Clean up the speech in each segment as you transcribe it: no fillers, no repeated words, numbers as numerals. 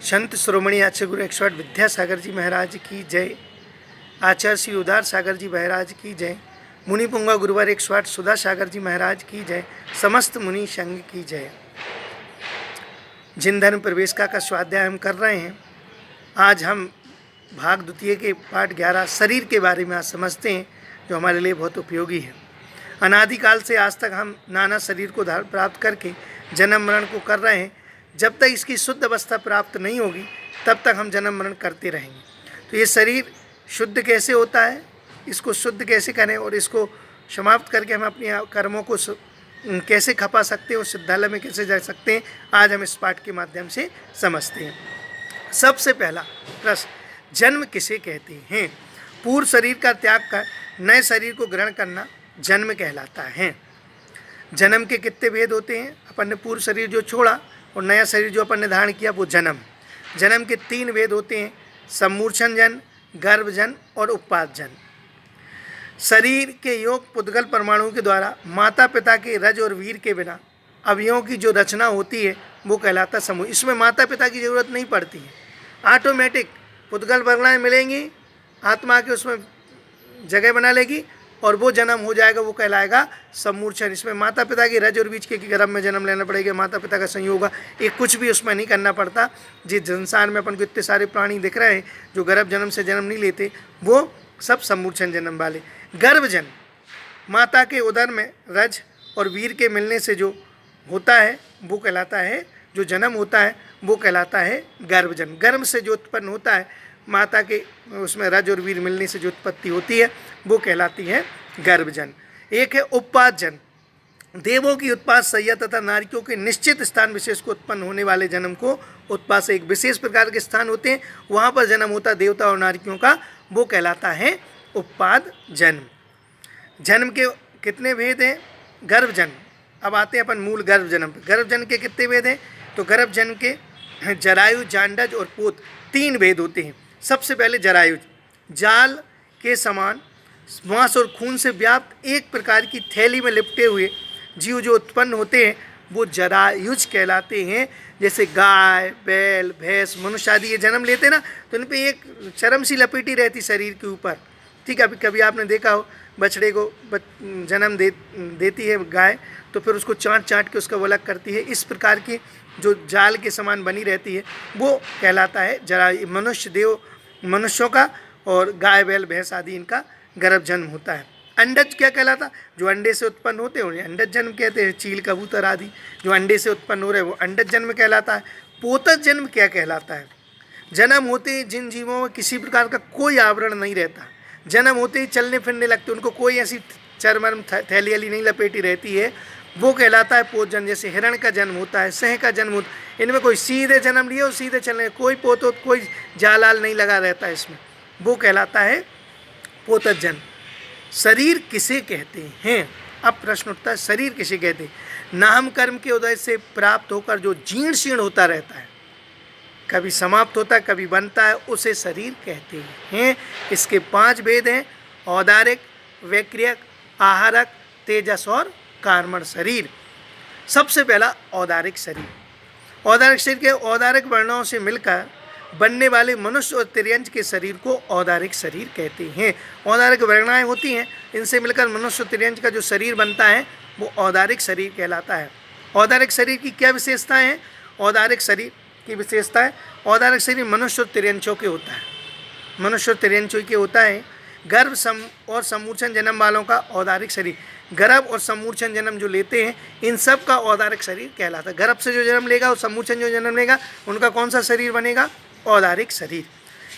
संत शिरोमणि आचार्य गुरु expert Vidyasagar ji महाराज की जय। आचार्य श्री उदार सागर जी महाराज की जय। मुनि पुंगा गुरुवार एक्सपर्ट सुधा सागर जी महाराज की जय। समस्त मुनि संघ की जय। जिन धर्म प्रवेशिका का स्वाध्याय हम कर रहे हैं, आज हम भाग द्वितीय के पाठ 11 शरीर के बारे में आज समझते हैं, जो हमारे लिए बहुत उपयोगी है। अनादिकाल से आज तक हम नाना शरीर को प्राप्त करके जन्म मरण को कर रहे हैं। जब तक इसकी शुद्ध अवस्था प्राप्त नहीं होगी तब तक हम जन्म मरण करते रहेंगे। तो ये शरीर शुद्ध कैसे होता है, इसको शुद्ध कैसे करें और इसको समाप्त करके हम अपने कर्मों को कैसे खपा सकते हैं और सिद्धालय में कैसे जा सकते हैं, आज हम इस पाठ के माध्यम से समझते हैं। सबसे पहला प्रश्न, जन्म किसे कहते हैं? पूर्व शरीर का त्याग कर नए शरीर को ग्रहण करना जन्म कहलाता है। जन्म के कितने भेद होते हैं? अपन ने पूर्व शरीर जो छोड़ा और नया शरीर जो अपन ने धारण किया वो जन्म। जन्म के 3 भेद होते हैं, सम्मूर्छन जन्म, गर्भ जन्म और उत्पाद जन्म। शरीर के योग पुद्गल परमाणु के द्वारा माता पिता के रज और वीर के बिना अवयवों की जो रचना होती है वो कहलाता समूह। इसमें माता पिता की जरूरत नहीं पड़ती है, ऑटोमेटिक पुद्गल वर्णाएं मिलेंगी, आत्मा के उसमें जगह बना लेगी और वो जन्म हो जाएगा, वो कहलाएगा सम्मूर्छन। इसमें माता पिता की रज और बीज के गर्भ में जन्म लेना पड़ेगा, माता पिता का संयोग होगा, ये कुछ भी उसमें नहीं करना पड़ता। जिस संसार में अपन को इतने सारे प्राणी दिख रहे हैं जो गर्भ जन्म से जन्म नहीं लेते, वो सब सम्मूर्छन जन्म वाले। गर्भ जन्म, माता के उदर में रज और वीर के मिलने से जो होता है वो कहलाता है, जो जन्म होता है वो कहलाता है गर्भ जन्म। गर्भ से जो उत्पन्न होता है, माता के उसमें रज और वीर मिलने से जो उत्पत्ति होती है वो कहलाती है गर्भ जन्म। एक है उत्पाद जन्म, देवों की उत्पाद सैया तथा नारियों के निश्चित स्थान विशेष को उत्पन्न होने वाले जन्म को उत्पाद से, एक विशेष प्रकार के स्थान होते हैं वहाँ पर जन्म होता है देवता और नारियों का, वो कहलाता है उत्पाद जन्म। जन्म के कितने भेद हैं? गर्भ जन्म। अब आते हैं अपन मूल गर्भ जन्म पर। गर्भ जन्म के कितने भेद हैं? तो गर्भ जन्म के जरायु, जांडज और पोत 3 भेद होते हैं। सबसे पहले जरायुज, जाल के समान मांस और खून से व्याप्त एक प्रकार की थैली में लिपटे हुए जीव जो उत्पन्न होते हैं वो जरायुज कहलाते हैं। जैसे गाय, बैल, भैंस, मनुष्य आदि ये जन्म लेते ना, तो इन पे एक चरम सी लपेटी रहती शरीर के ऊपर। ठीक है, अभी कभी आपने देखा हो बछड़े को जन्म देती है गाय, तो फिर उसको चाट चाट के उसका वो अलग करती है। इस प्रकार की जो जाल के समान बनी रहती है वो कहलाता है जरा। मनुष्यों का और गाय, बैल, भैंस आदि इनका गर्भ जन्म होता है। अंडज क्या कहलाता? जो अंडे से उत्पन्न होते हैं उन्हें अंडज जन्म कहते हैं। चील, कबूतर आदि जो अंडे से उत्पन्न हो रहे हैं वो अंडज जन्म कहलाता है। पोतज जन्म क्या कहलाता है? जन्म होते ही जिन जीवों में किसी प्रकार का कोई आवरण नहीं रहता, जन्म होते ही चलने फिरने लगते, उनको कोई ऐसी चरमर्म थैली वाली नहीं लपेटी रहती है, वो कहलाता है पोत जन्म। जैसे हिरण का जन्म होता है, सह का जन्म होता है, इनमें कोई सीधे जन्म लिए और सीधे चलने, कोई पोत कोई जालाल नहीं लगा रहता है इसमें, वो कहलाता है पोतज जन्म। शरीर किसे कहते हैं? अब प्रश्न उठता है, शरीर किसे कहते हैं? नाम कर्म के उदय से प्राप्त होकर जो जीर्ण शीर्ण होता रहता है, कभी समाप्त होता है कभी बनता है, उसे शरीर कहते हैं। इसके 5 भेद हैं, औदारिक, वैक्रियक, आहारक, तेजस और कार्मण शरीर। सबसे पहला औदारिक शरीर। औदारिक शरीर के औदारिक वर्णों से मिलकर बनने वाले मनुष्य और तिर्यंच के शरीर को औदारिक शरीर कहते हैं। औदारिक वर्णाएं होती हैं, इनसे मिलकर मनुष्य और तिर्यंच का जो शरीर बनता है वो औदारिक शरीर कहलाता है। औदारिक शरीर की क्या विशेषताएं हैं? औदारिक शरीर की विशेषता है, औदारिक शरीर मनुष्य और तिर्यंचों के होता है। मनुष्य और तिर्यंचों के होता है। गर्भ और सम्मूर्छन जन्म वालों का औदारिक शरीर, गर्भ और सम्मूर्छन जन्म जो लेते हैं इन सब का औदारिक शरीर कहलाता है। गर्भ से जो जन्म लेगा और सम्मूर्छन जो जन्म लेगा उनका कौन सा शरीर बनेगा? औदारिक शरीर।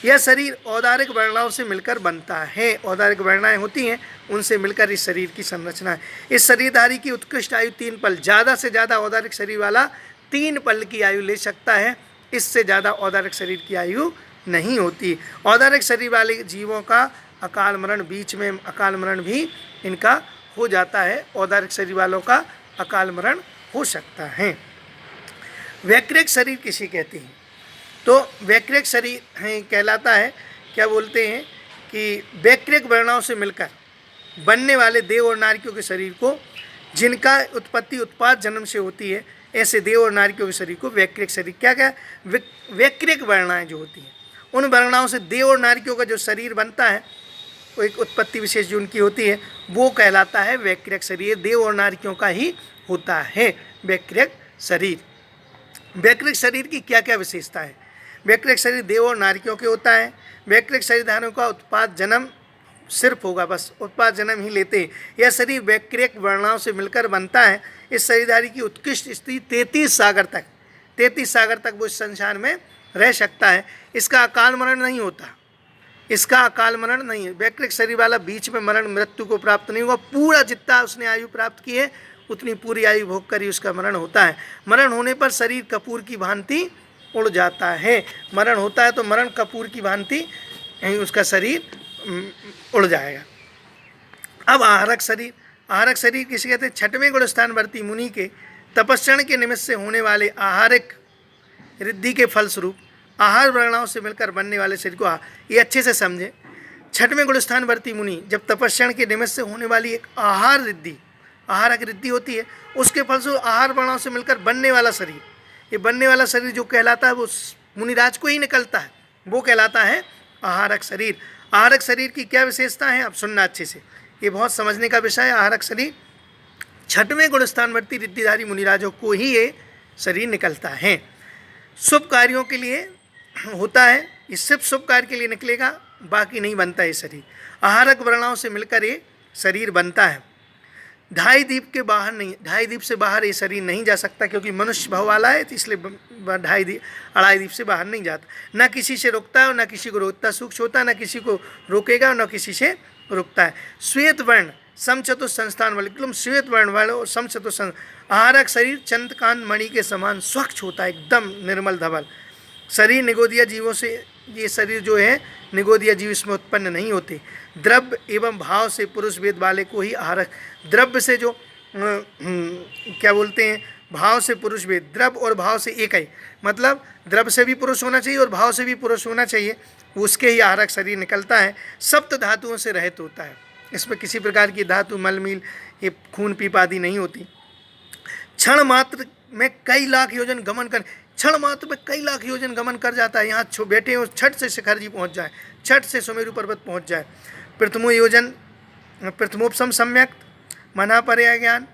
यह शरीर औदारिक वर्णाओं से मिलकर बनता है। औदारिक वर्णाएं होती हैं, उनसे मिलकर इस शरीर की संरचना है। इस शरीरधारी की उत्कृष्ट आयु 3 पल, ज़्यादा से ज़्यादा औदारिक शरीर वाला 3 पल की आयु ले सकता है, इससे ज़्यादा औदारिक शरीर की आयु नहीं होती। औदारिक शरीर वाले जीवों का अकाल मरण, बीच में अकाल मरण भी इनका हो जाता है। औदारिक शरीर वालों का अकाल मरण हो सकता है। वैक्रिक शरीर किसे कहते हैं? तो वैक्रिक शरीर कहलाता है, क्या बोलते हैं कि वैक्रिक वर्णाओं से मिलकर बनने वाले देव और नारियों के शरीर को, जिनका उत्पत्ति उत्पाद जन्म से होती है, ऐसे देव और नारियों के शरीर को वैक्रिक शरीर, क्या क्या वैक्रिक वर्णाएं जो होती हैं, उन वर्णाओं से देव और नारियों का जो शरीर बनता है, वो एक उत्पत्ति विशेष जो उनकी होती है, वो कहलाता है वैक्रिक शरीर। देव और नारियों का ही होता है वैक्रिक शरीर। वैक्रिक शरीर की क्या क्या विशेषता है? वैक्रिक शरीर देव और नारियों के होता है। वैक्रिक शरीरधारियों का उत्पाद जन्म सिर्फ होगा, बस उत्पाद जन्म ही लेते हैं। यह शरीर वैक्रिक वर्णाओं से मिलकर बनता है। इस शरीरधारी की उत्कृष्ट स्थिति 33 सागर तक वो इस संसार में रह सकता है। इसका अकाल मरण नहीं होता, इसका अकाल मरण नहीं है। वैक्रिक शरीर वाला बीच में मरण मृत्यु को प्राप्त नहीं होगा। पूरा जितना उसने आयु प्राप्त की है उतनी पूरी आयु भोग कर ही उसका मरण होता है। मरण होने पर शरीर कपूर की भांति उड़ जाता है। मरण होता है तो मरण कपूर की भांति उसका शरीर उड़ जाएगा। अब आहारक शरीर, आहारक शरीर किसे कहते हैं? छठवें गुणस्थानवर्ती मुनि के तपस्या के निमित्त से होने वाले आहारिक रिद्धि के फलस्वरूप आहार वर्णाओं से मिलकर बनने वाले शरीर को ये अच्छे से समझे। छठवें गुणस्थानवर्ती मुनि जब तपस्या के निमित्त से होने वाली एक आहारक रिद्धि होती है, उसके फलस्वरूप आहार वर्णाओं से मिलकर बनने वाला शरीर, ये बनने वाला शरीर जो कहलाता है वो मुनिराज को ही निकलता है, वो कहलाता है आहारक शरीर। आहारक शरीर की क्या विशेषता है? अब सुनना अच्छे से, ये बहुत समझने का विषय है। आहारक शरीर छठवें गुणस्थानवर्ती रिद्धिधारी मुनिराजों को ही ये शरीर निकलता है। शुभ कार्यों के लिए होता है, ये सिर्फ शुभ कार्य के लिए निकलेगा, बाकी नहीं बनता ये शरीर। आहारक वर्णाओं से मिलकर ये शरीर बनता है। ढाई दीप के बाहर नहीं, ढाई दीप से बाहर ये शरीर नहीं जा सकता, क्योंकि मनुष्य भाव वाला है, तो इसलिए अढ़ाई दीप से बाहर नहीं जाता। ना किसी से रुकता है और ना किसी को रोकता, सूक्ष्म होता है, ना किसी को रोकेगा और ना किसी से रुकता है। श्वेत वर्ण समचतुर संस्थान वाले, एकदम श्वेत वर्ण वाले और समचतुर आहारक शरीर चंद्रकांत मणि के समान स्वच्छ होता है, एकदम निर्मल धवल शरीर। निगोदिया जीवों से ये शरीर जो है, निगोदिया जीव इसमें उत्पन्न नहीं होते। द्रव्य एवं भाव से पुरुष वेद वाले को ही आहारक, द्रव्य से जो क्या बोलते हैं, भाव से पुरुष वेद, द्रव्य और भाव से एक है, मतलब द्रव्य से भी पुरुष होना चाहिए और भाव से भी पुरुष होना चाहिए, उसके ही आहारक शरीर निकलता है। सप्त धातुओं से रहित होता है, इसमें किसी प्रकार की धातु मलमील ये खून पीप आदि नहीं होती। क्षण मात्र में कई लाख योजन गमन कर, क्षण मात्र में कई लाख योजन गमन कर जाता है। यहाँ बैठे हो, छठ से शिखर जी पहुँच जाए, छठ से सुमेरु पर्वत पहुँच जाए। प्रथमो योजन प्रथमोपम सम्यक मना पर्याय ज्ञान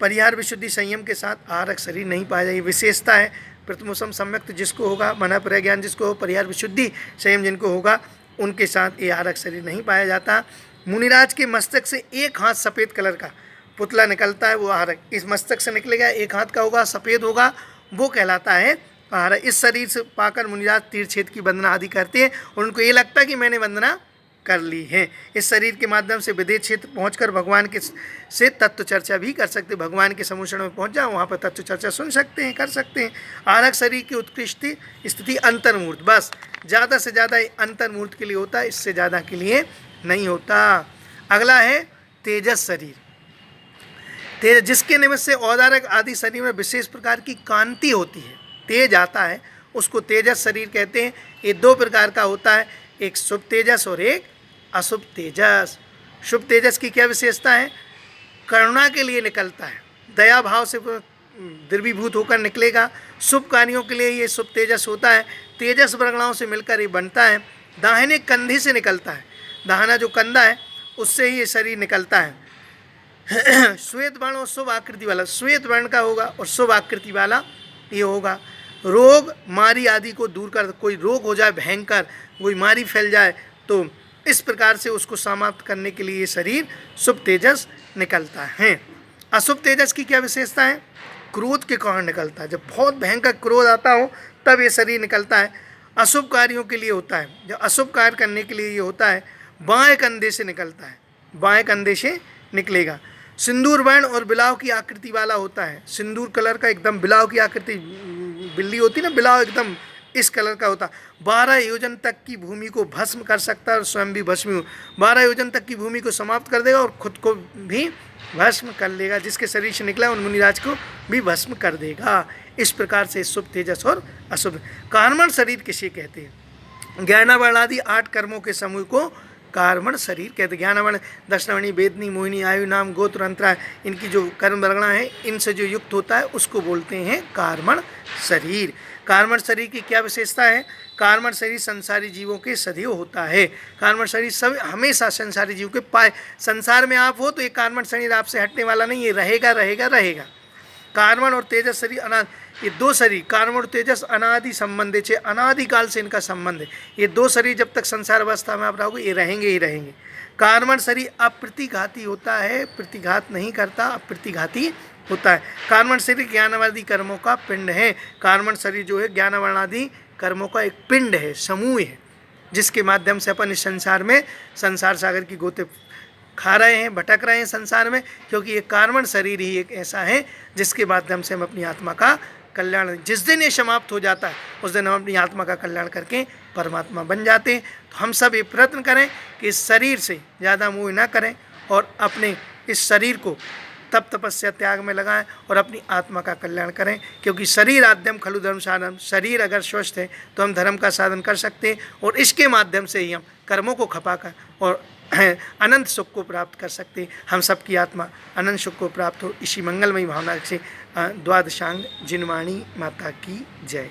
परिहार विशुद्धि संयम के साथ आहारक शरीर नहीं पाया जाए, विशेषता है। प्रथमोपम सम्यक जिसको होगा, मना पर्याय ज्ञान जिसको हो, परिहार विशुद्धि संयम जिनको होगा, उनके साथ ये आहारक शरीर नहीं पाया जाता। मुनिराज के मस्तक से एक हाथ सफ़ेद कलर का पुतला निकलता है, वो आहारक इस मस्तक से निकलेगा, एक हाथ का होगा, सफ़ेद होगा, वो कहलाता है आहारक। इस शरीर से पाकर मुनिराज तीर्थक्षेत्र की वंदना आदि करते हैं और उनको ये लगता है कि मैंने वंदना कर ली है। इस शरीर के माध्यम से विदेश क्षेत्र पहुंचकर भगवान के से तत्व चर्चा भी कर सकते हैं। भगवान के समूषण में पहुंच जाओ, वहाँ पर तत्व चर्चा सुन सकते हैं, कर सकते हैं। आहारक शरीर की उत्कृष्ट स्थिति अंतर्मूर्त, बस ज़्यादा से ज़्यादा अंतर्मूर्त के लिए होता है, इससे ज़्यादा के लिए नहीं होता। अगला है तेजस शरीर, तेज जिसके निमित्त से औदारक आदि शरीर में विशेष प्रकार की कांति होती है, तेज आता है, उसको तेजस शरीर कहते हैं। ये दो प्रकार का होता है, एक शुभ तेजस और एक अशुभ तेजस। शुभ तेजस की क्या विशेषता है? करुणा के लिए निकलता है, दया भाव से द्रवीभूत होकर निकलेगा। शुभ कार्यों के लिए ये शुभ तेजस होता है। तेजस वर्णाओं से मिलकर ये बनता है। दाहिने कंधे से निकलता है, दाहिना जो कंधा है उससे ही ये शरीर निकलता है। श्वेत वर्ण और शुभ आकृति वाला, श्वेत वर्ण का होगा और शुभ आकृति वाला ये होगा। रोग मारी आदि को दूर कर, कोई रोग हो जाए भयंकर, कोई मारी फैल जाए, तो इस प्रकार से उसको समाप्त करने के लिए ये शरीर शुभ तेजस निकलता है। अशुभ तेजस की क्या विशेषता है? क्रोध के कारण निकलता है, जब बहुत भयंकर क्रोध आता हो तब ये शरीर निकलता है। अशुभ कार्यों के लिए होता है, जब अशुभ कार्य करने के लिए ये होता है। बाएं कंधे से निकलता है, बाएं कंधे से निकलेगा। सिंदूर वर्ण और बिलाव की आकृति वाला होता है, सिंदूर कलर का, एकदम बिलाव की आकृति, बिल्ली होती ना बिलाव, एकदम इस कलर का होता। 12 योजन तक की भूमि को भस्म कर सकता है और स्वयं भी भस्मी हो, 12 योजन तक की भूमि को समाप्त कर देगा और खुद को भी भस्म कर लेगा, जिसके शरीर से निकला उन मुनिराज को भी भस्म कर देगा। इस प्रकार से शुभ तेजस और अशुभ। कर्मण शरीर किसे कहते हैं? ज्ञानावरण आदि 8 कर्मों के समूह को कार्मण शरीर कहते। ज्ञानवर्ण, दक्षिणावणी, वेदनी, मोहिनी, आयु, नाम, गोत्र, अंतरा, इनकी जो कर्म वर्णा है इनसे जो युक्त होता है उसको बोलते हैं कार्मण शरीर। कार्मण शरीर की क्या विशेषता है? कार्मण शरीर संसारी जीवों के सदैव होता है। कार्मण शरीर सब हमेशा संसारी जीव के पाए। संसार में आप हो तो ये कार्मण शरीर आपसे हटने वाला नहीं, ये रहेगा रहेगा रहेगा। कार्मण और तेजस शरीर अनादि, ये दो शरीर कार्मण और तेजस अनादि संबंध है, अनादिकाल से इनका संबंध है। ये दो शरीर जब तक संसार अवस्था में आप रहोगे ये रहेंगे ही रहेंगे। कार्मण शरीर अप्रतिघाती होता है, प्रतिघात नहीं करता, अप्रतिघाती होता है। कार्मण शरीर ज्ञानवादी कर्मों का पिंड है। कार्मण शरीर जो है ज्ञानवर्णादि कर्मों का एक पिंड है, समूह है, जिसके माध्यम से अपन इस संसार में संसार सागर की गोते खा रहे हैं, भटक रहे हैं संसार में, क्योंकि ये कार्मण शरीर ही एक ऐसा है जिसके माध्यम से हम अपनी आत्मा का कल्याण, जिस दिन ये समाप्त हो जाता है उस दिन हम अपनी आत्मा का कल्याण करके परमात्मा बन जाते हैं। तो हम सब ये प्रयत्न करें कि इस शरीर से ज़्यादा मोह ना करें और अपने इस शरीर को तप तपस्या त्याग में लगाएं और अपनी आत्मा का कल्याण करें, क्योंकि शरीर आद्यम खलु धर्म साधन। शरीर अगर स्वस्थ है तो हम धर्म का साधन कर सकते हैं और इसके माध्यम से ही हम कर्मों को खपाकर और अनंत सुख को प्राप्त कर सकते हैं। हम सबकी आत्मा अनंत सुख को प्राप्त हो, इसी मंगलमयी भावना से द्वादशांग जिनवाणी माता की जय।